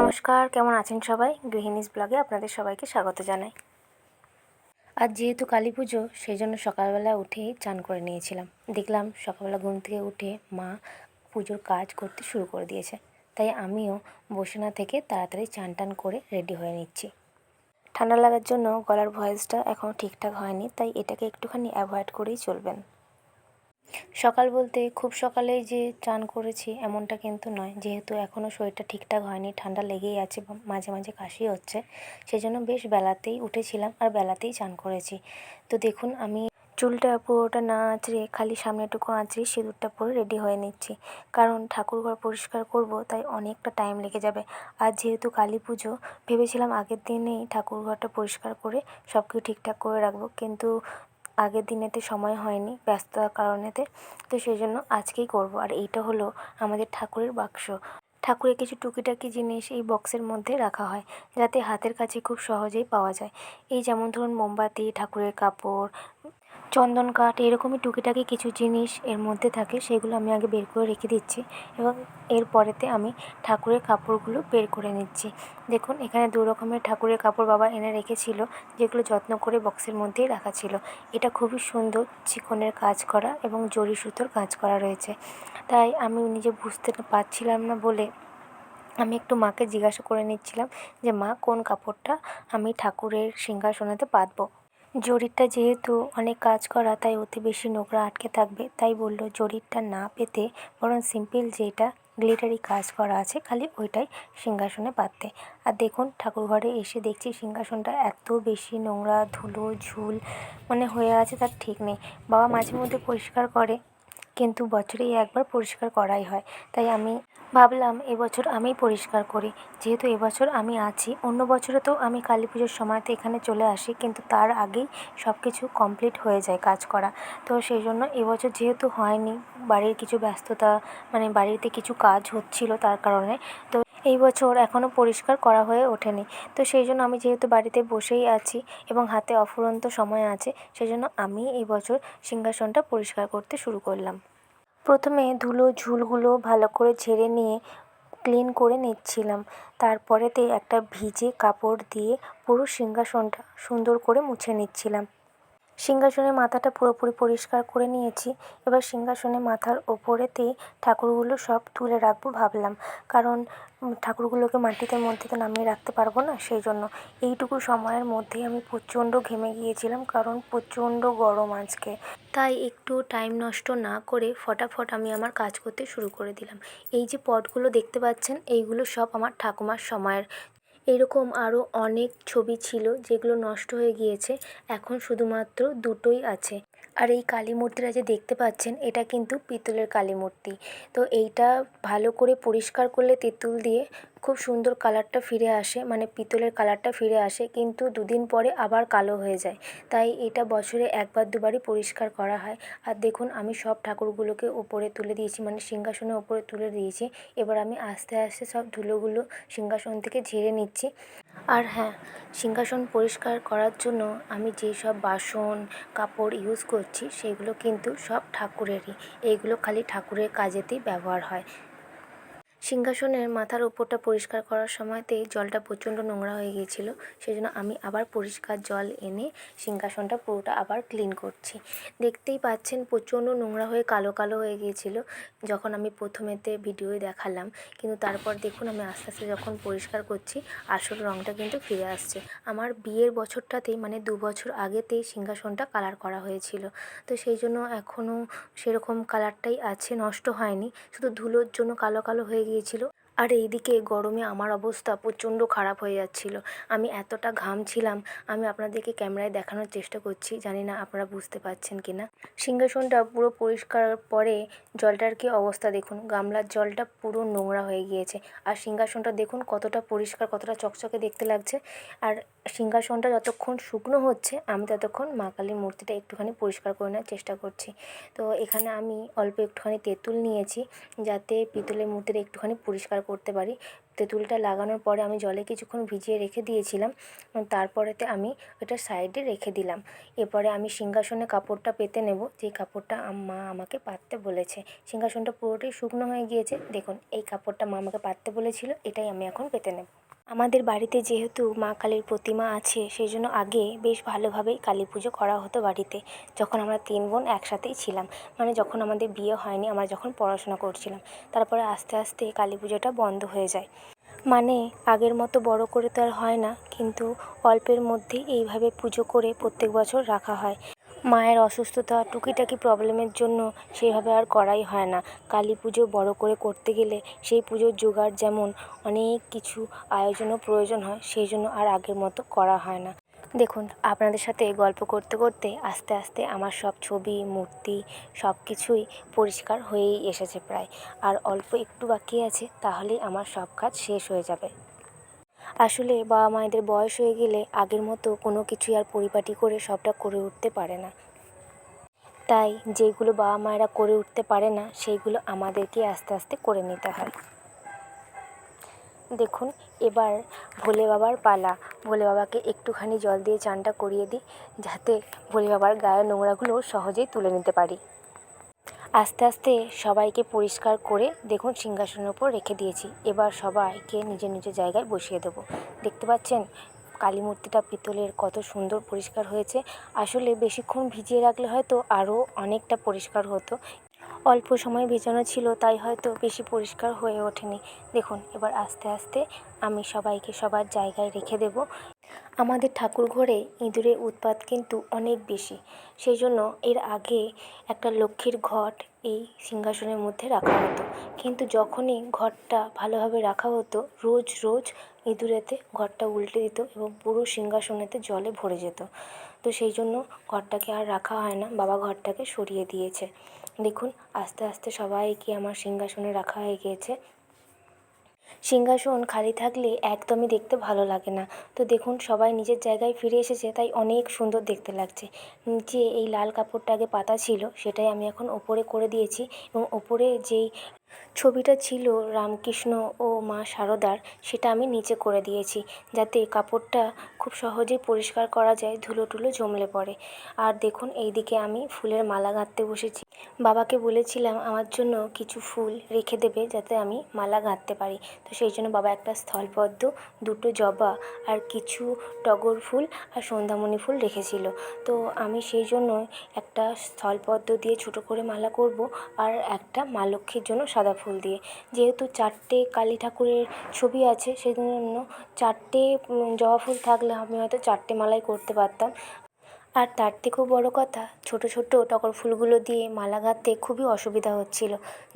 নমস্কার, কেমন আছেন সবাই? গৃহিণীজ ব্লগে আপনাদের সবাইকে স্বাগত জানাই। আজ যেহেতু কালী পুজো, সেই জন্য সকালবেলা উঠেই চান করে নিয়েছিলাম। দেখলাম সকালবেলা ঘুম থেকে উঠে মা পুজোর কাজ করতে শুরু করে দিয়েছে, তাই আমিও বসে না থেকে তাড়াতাড়ি চান টান করে রেডি হয়ে নিচ্ছি। ঠান্ডা লাগার জন্য গলার ভয়েসটা এখনও ঠিকঠাক হয়নি, তাই এটাকে একটুখানি অ্যাভয়েড করেই চলবেন। সকাল বলতে খুব সকালেই যে চান করেছি এমনটা কিন্তু নয়, যেহেতু এখনও শরীরটা ঠিকঠাক হয়নি, ঠান্ডা লেগেই আছে, মাঝে মাঝে কাশি হচ্ছে, সেজন্য বেশ বেলাতেই উঠেছিলাম আর বেলাতেই চান করেছি। তো দেখুন, আমি চুলটা পুরোটা না আঁচড়ে খালি সামনেটুকু আঁচড়ে সিঁদুরটা পরে রেডি হয়ে নিচ্ছি, কারণ ঠাকুরঘর পরিষ্কার করব, তাই অনেকটা টাইম লেগে যাবে। আর যেহেতু কালী পুজো, ভেবেছিলাম আগের দিনেই ঠাকুরঘরটা পরিষ্কার করে সব কিছু ঠিকঠাক করে রাখবো, কিন্তু আগের দিনেতে সময় হয়নি ব্যস্ততার কারণেতে, তো সেই জন্য আজকেই করব। আর এইটা হলো আমাদের ঠাকুরের বাক্স। ঠাকুরের কিছু টুকিটাকি জিনিস এই বক্সের মধ্যে রাখা হয়, যাতে হাতের কাছে খুব সহজেই পাওয়া যায়। এই যেমন ধরুন মোমবাতি, ঠাকুরের কাপড়, চন্দন কাঠ, এরকমই টুকিটাকি কিছু জিনিস এর মধ্যে থাকে, সেগুলো আমি আগে বের করে রেখে দিচ্ছি এবং এর পরেতে আমি ঠাকুরের কাপড়গুলো বের করে নিচ্ছি। দেখুন, এখানে 2 রকমের ঠাকুরের কাপড় বাবা এনে রেখেছিল, যেগুলো যত্ন করে বক্সের মধ্যেই রাখা ছিল। এটা খুবই সুন্দর চিকনের কাজ করা এবং জরি সুতোর কাজ করা রয়েছে, তাই আমি নিজে বুঝতে পারছিলাম না বলে আমি একটু মাকে জিজ্ঞাসা করে নিচ্ছিলাম যে মা, কোন কাপড়টা আমি ঠাকুরের সিংহাসনেতে পাতবো। জরিরটা যেহেতু অনেক কাজ করা, তাই ওতে বেশি নোংরা আটকে থাকবে, তাই বলল জরিরটা না পেতে বরং সিম্পল যেটা গ্লিটারি কাজ করা আছে খালি ওইটাই সিংহাসনে পাততে। আর দেখুন, ঠাকুরঘরে এসে দেখছি সিংহাসনটা এত বেশি নোংরা, ধুলো ঝুল হয়ে আছে, তার ঠিক নেই। বাবা মাঝে মধ্যে পরিষ্কার করে, কিন্তু বছরেই একবার পরিষ্কার করাই হয়, তাই আমি ভাবলাম এবছর আমিই পরিষ্কার করি। যেহেতু এবছর আমি আছি, অন্য বছরে তো আমি কালী পুজোর সময়তে এখানে চলে আসি, কিন্তু তার আগেই সব কিছু কমপ্লিট হয়ে যায় কাজ করা। তো সেই জন্য এবছর যেহেতু হয়নি, বাড়ির কিছু ব্যস্ততা, বাড়িতে কিছু কাজ হচ্ছিল, তার কারণে তো এই বছর এখনও পরিষ্কার করা হয়ে ওঠেনি। তো সেই জন্য আমি যেহেতু বাড়িতে বসেই আছি এবং হাতে অফুরন্ত সময় আছে, সেই জন্য আমি এই বছর সিংহাসনটা পরিষ্কার করতে শুরু করলাম। প্রথমে ধুলো ঝুলগুলো ভালো করে ঝেড়ে নিয়ে ক্লিন করে নিচ্ছিলাম, তারপরেতে একটা ভিজে কাপড় দিয়ে পুরো সিংহাসনটা সুন্দর করে মুছে নিচ্ছিলাম। সিংহাসনের মাথাটা পুরোপুরি পরিষ্কার করে নিয়েছি। এবার সিংহাসনের মাথার ওপরেতেই ঠাকুরগুলো সব তুলে রাখবো ভাবলাম, কারণ ঠাকুরগুলোকে মাটিতে মধ্যে তো নামিয়ে রাখতে পারবো না, সেই জন্য এইটুকু সময়ের মধ্যেই আমি প্রচণ্ড ঘেমে গিয়েছিলাম, কারণ প্রচণ্ড গরম আজকে। তাই একটু টাইম নষ্ট না করে ফটাফট আমি আমার কাজ করতে শুরু করে দিলাম। এই যে পটগুলো দেখতে পাচ্ছেন, এইগুলো সব আমার ঠাকুমার সময়ের। এরকম আরও অনেক ছবি ছিল যেগুলো নষ্ট হয়ে গিয়েছে, এখন শুধুমাত্র দুটোই আছে। আর এই কালী মূর্তিটা যে দেখতে পাচ্ছেন, এটা কিন্তু পিতলের কালী মূর্তি। তো এইটা ভালো করে পরিষ্কার করলে তেঁতুল দিয়ে খুব সুন্দর কালারটা ফিরে আসে, পিতলের কালারটা ফিরে আসে, কিন্তু 2 দিন পরে আবার কালো হয়ে যায়। তাই এটা বছরে একবার দুবারই পরিষ্কার করা হয়। আর দেখুন, আমি সব ঠাকুরগুলোকে ওপরে তুলে দিয়েছি, সিংহাসনের ওপরে তুলে দিয়েছি। এবার আমি আস্তে আস্তে সব ধুলোগুলো সিংহাসন থেকে ঝেড়ে নিচ্ছি। আর হ্যাঁ, সিংহাসন পরিষ্কার করার জন্য আমি যেই সব বাসন কাপড় ইউজ করছি, সেগুলো কিন্তু সব ঠাকুরেরই। এইগুলো খালি ঠাকুরের কাজেতেই ব্যবহার হয়। সিংহাসনের মাথার ওপরটা পরিষ্কার করার সময়তেই জলটা প্রচণ্ড নোংরা হয়ে গিয়েছিল, সেই জন্য আমি আবার পরিষ্কার জল এনে সিংহাসনটা পুরোটা আবার ক্লিন করছি। দেখতেই পাচ্ছেন প্রচণ্ড নোংরা হয়ে কালো কালো হয়ে গিয়েছিল যখন আমি প্রথমেতে ভিডিওয় দেখালাম, কিন্তু তারপর দেখুন আমি আস্তে আস্তে যখন পরিষ্কার করছি, আসল রঙটা কিন্তু ফিরে আসছে। আমার বিয়ের বছরটাতেই 2 বছর আগেতেই সিংহাসনটা কালার করা হয়েছিল, তো সেই জন্য এখনও সেরকম কালারটাই আছে, নষ্ট হয়নি, শুধু ধুলোর জন্য কালো কালো হয়ে গিয়েছিল। আর এইদিকে গরমে আমার অবস্থা প্রচণ্ড খারাপ হয়ে যাচ্ছিল, আমি এতটা ঘামছিলাম। আমি আপনাদেরকে ক্যামেরায় দেখানোর চেষ্টা করছি, জানি না আপনারা বুঝতে পারছেন কি না। সিংহাসনটা পুরো পরিষ্কার পরে জলটার কি অবস্থা দেখুন, গামলার জলটা পুরো নোংরা হয়ে গিয়েছে। আর সিংহাসনটা দেখুন কতটা পরিষ্কার, কতটা চকচকে দেখতে লাগছে। আর সিংহাসনটা যতক্ষণ শুকনো হচ্ছে, আমি ততক্ষণ মা কালীর মূর্তিটা একটুখানি পরিষ্কার করে নেওয়ার চেষ্টা করছি। তো এখানে আমি অল্প একটুখানি তেঁতুল নিয়েছি, যাতে পিতলের মূর্তিটা একটুখানি পরিষ্কার করতে পারি। তেঁতুলটা লাগানোর পরে আমি জলে কিছুক্ষণ ভিজিয়ে রেখে দিয়েছিলাম, তারপরেতে আমি এটা সাইডে রেখে দিলাম। এরপরে আমি সিংহাসনে কাপড়টা পেতে নেব, যেই কাপড়টা মা আমাকে পাততে বলেছে। সিংহাসনটা পুরোটাই শুকনো হয়ে গিয়েছে, দেখুন এই কাপড়টা মা আমাকে পাততে বলেছিল, এটাই আমি এখন পেতে নেব। আমাদের বাড়িতে যেহেতু মা কালীর প্রতিমা আছে, সেই জন্য আগে বেশ ভালোভাবেই কালী পুজো করা হতো বাড়িতে, যখন আমরা 3 বোন একসাথেই ছিলাম। মানে যখন আমাদের বিয়ে হয়নি, আমরা যখন পড়াশোনা করছিলাম। তারপরে আস্তে আস্তে কালী পুজোটা বন্ধ হয়ে যায়। মানে আগের মতো বড় করে তো আর হয় না, কিন্তু অল্পের মধ্যেই এইভাবে পুজো করে প্রত্যেক বছর রাখা হয়। মায়ের অসুস্থতা, টুকিটাকি প্রবলেমের জন্য সেইভাবে আর করাই হয় না। কালী পুজো বড় করে করতে গেলে সেই পুজোর জোগাড় যেমন অনেক কিছু আয়োজনও প্রয়োজন হয়, সেই জন্য আর আগের মতো করা হয় না। দেখুন, আপনাদের সাথে গল্প করতে করতে আস্তে আস্তে আমার সব ছবি, মূর্তি সব কিছুই পরিষ্কার হয়েই এসেছে প্রায়। আর অল্প একটু বাকি আছে, তাহলেই আমার সব কাজ শেষ হয়ে যাবে। আসলে বাবা মায়েদের বয়স হয়ে গেলে আগের মতো কোনো কিছুই আর পরিপাটি করে সবটা করে উঠতে পারে না। তাই যেগুলো বাবা মায়েরা করে উঠতে পারে না, সেইগুলো আমাদেরকেই আস্তে আস্তে করে নিতে হয়। দেখুন, এবার ভোলে বাবার পালা। ভোলে বাবাকে একটুখানি জল দিয়ে চানটা করিয়ে দিই, যাতে ভোলে বাবার গায়ের নোংরাগুলো সহজেই তুলে নিতে পারি। আস্তে আস্তে সবাইকে পরিষ্কার করে দেখুন সিংহাসনের ওপর রেখে দিয়েছি। এবার সবাইকে নিজের নিজের জায়গায় বসিয়ে দেবো। দেখতে পাচ্ছেন কালী মূর্তিটা পিতলের, কত সুন্দর পরিষ্কার হয়েছে। আসলে বেশিক্ষণ ভিজিয়ে রাখলে হয়তো আরও অনেকটা পরিষ্কার হতো। অল্প সময় ভেজানো ছিল, তাই হয়তো বেশি পরিষ্কার হয়ে ওঠেনি। দেখুন, এবার আস্তে আস্তে আমি সবাইকে সবার জায়গায় রেখে দেব। আমাদের ঠাকুর ঘরে ইঁদুরের উৎপাত কিন্তু অনেক বেশি, সেই জন্য এর আগে একটা লক্ষ্মীর ঘট এই সিংহাসনের মধ্যে রাখা হতো। কিন্তু যখনই ঘরটা ভালোভাবে রাখা হতো, রোজ রোজ ইঁদুরেতে ঘরটা উল্টে দিত এবং পুরো সিংহাসনেতে জলে ভরে যেত। তো সেই জন্য ঘরটাকে আর রাখা হয় না, বাবা ঘরটাকে সরিয়ে দিয়েছে। দেখুন, আস্তে আস্তে সবাইকে আমার সিংহাসনে রাখা হয়ে গিয়েছে। সিংহাসন খালি থাকলে একদমই দেখতে ভালো লাগে না। তো দেখুন, সবাই নিজের জায়গায় ফিরে এসেছে, তাই অনেক সুন্দর দেখতে লাগছে। নিচে এই লাল কাপড়টা আগে পাতা ছিল, সেটাই আমি এখন ওপরে করে দিয়েছি, এবং ওপরে যেই ছবিটা ছিল রামকৃষ্ণ ও মা শারদার, সেটা আমি নিচে করে দিয়েছি, যাতে কাপড়টা খুব সহজেই পরিষ্কার করা যায়, ধুলো টুলো জমলে পড়ে। আর দেখুন, এইদিকে আমি ফুলের মালা গাঁথতে বসেছি। বাবাকে বলেছিলাম আমার জন্য কিছু ফুল রেখে দেবে, যাতে আমি মালা গাঁথতে পারি। তো সেই জন্য বাবা একটা স্থলপদ্ম, 2টো জবা আর কিছু টগর ফুল আর সন্ধ্যামণি ফুল রেখেছিল। তো আমি সেই জন্য একটা স্থলপদ্ম দিয়ে ছোটো করে মালা করব, আর একটা মা লক্ষ্মীর জন্য সাদা ফুল দিয়ে। যেহেতু 4টে কালী ঠাকুরের ছবি আছে, সেই জন্য 4টে জবা ফুল থাকলে আমি হয়তো 4টে মালাই করতে পারতাম। আর তার থেকেও বড় কথা, ছোট ছোট টগর ফুলগুলো দিয়ে মালা গাঁথতে খুবই অসুবিধা হচ্ছিল।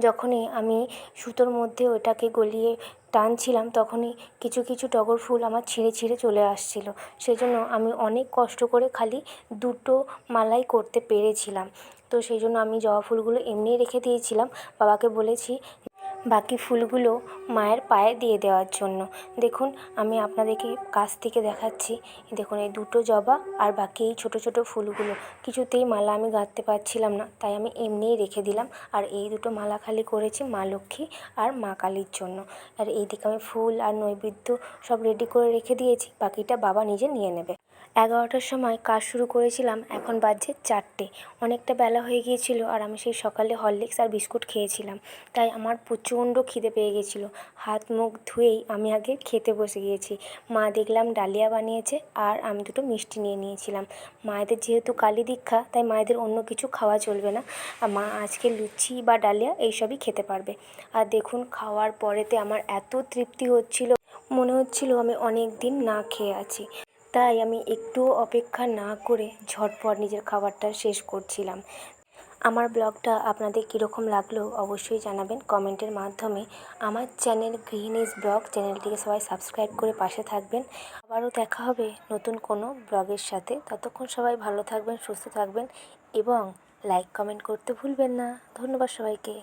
যখনই আমি সুতোর মধ্যে ওটাকে গলিয়ে টানছিলাম, তখনই কিছু কিছু টগর ফুল আমার ছিঁড়ে ছিঁড়ে চলে আসছিল। সেজন্য আমি অনেক কষ্ট করে খালি 2টো মালাই করতে পেরেছিলাম। তো সেই জন্য আমি জবা ফুলগুলো এমনিই রেখে দিয়েছিলাম, বাবাকে বলেছি বাকি ফুলগুলো মায়ের পায়ে দিয়ে দেওয়ার জন্য। দেখুন, আমি আপনাদেরকে কাছ থেকে দেখাচ্ছি। দেখুন, এই 2টো জবা আর বাকি এই ছোটো ছোটো ফুলগুলো, কিছুতেই মালা আমি গাঁথতে পারছিলাম না, তাই আমি এমনিই রেখে দিলাম। আর এই 2টো মালা খালি করেছি মা লক্ষ্মী আর মা কালীর জন্য। আর এইদিকে আমি ফুল আর নৈবেদ্য সব রেডি করে রেখে দিয়েছি, বাকিটা বাবা নিজে নিয়ে নেবে। 11টার সময় কাজ শুরু করেছিলাম, এখন বাজছে 4টে। অনেকটা বেলা হয়ে গিয়েছিল, আর আমি সেই সকালে হরলিক্স আর বিস্কুট খেয়েছিলাম, তাই আমার প্রচণ্ড খিদে পেয়ে গেছিলো। হাত মুখ ধুয়েই আমি আগে খেতে বসে গিয়েছি। মা দেখলাম ডালিয়া বানিয়েছে, আর আমি 2টো মিষ্টি নিয়ে নিয়েছিলাম। মায়েদের যেহেতু কালী দীক্ষা, তাই মায়েদের অন্য কিছু খাওয়া চলবে না। মা আজকে লুচি বা ডালিয়া এইসবই খেতে পারবে। আর দেখুন, খাওয়ার পরেতে আমার এত তৃপ্তি হচ্ছিল, মনে হচ্ছিল আমি অনেক দিন না খেয়ে আছি। তাই আমি একটুও অপেক্ষা না করে ঝটপট নিজের খাবারটা শেষ করছিলাম। আমার ব্লগটা আপনাদের কীরকম লাগলো অবশ্যই জানাবেন কমেন্টের মাধ্যমে। আমার চ্যানেল গৃহিণীজ ব্লগ, চ্যানেলটিকে সবাই সাবস্ক্রাইব করে পাশে থাকবেন। আবারও দেখা হবে নতুন কোনো ব্লগের সাথে। ততক্ষণ সবাই ভালো থাকবেন, সুস্থ থাকবেন, এবং লাইক কমেন্ট করতে ভুলবেন না। ধন্যবাদ সবাইকে।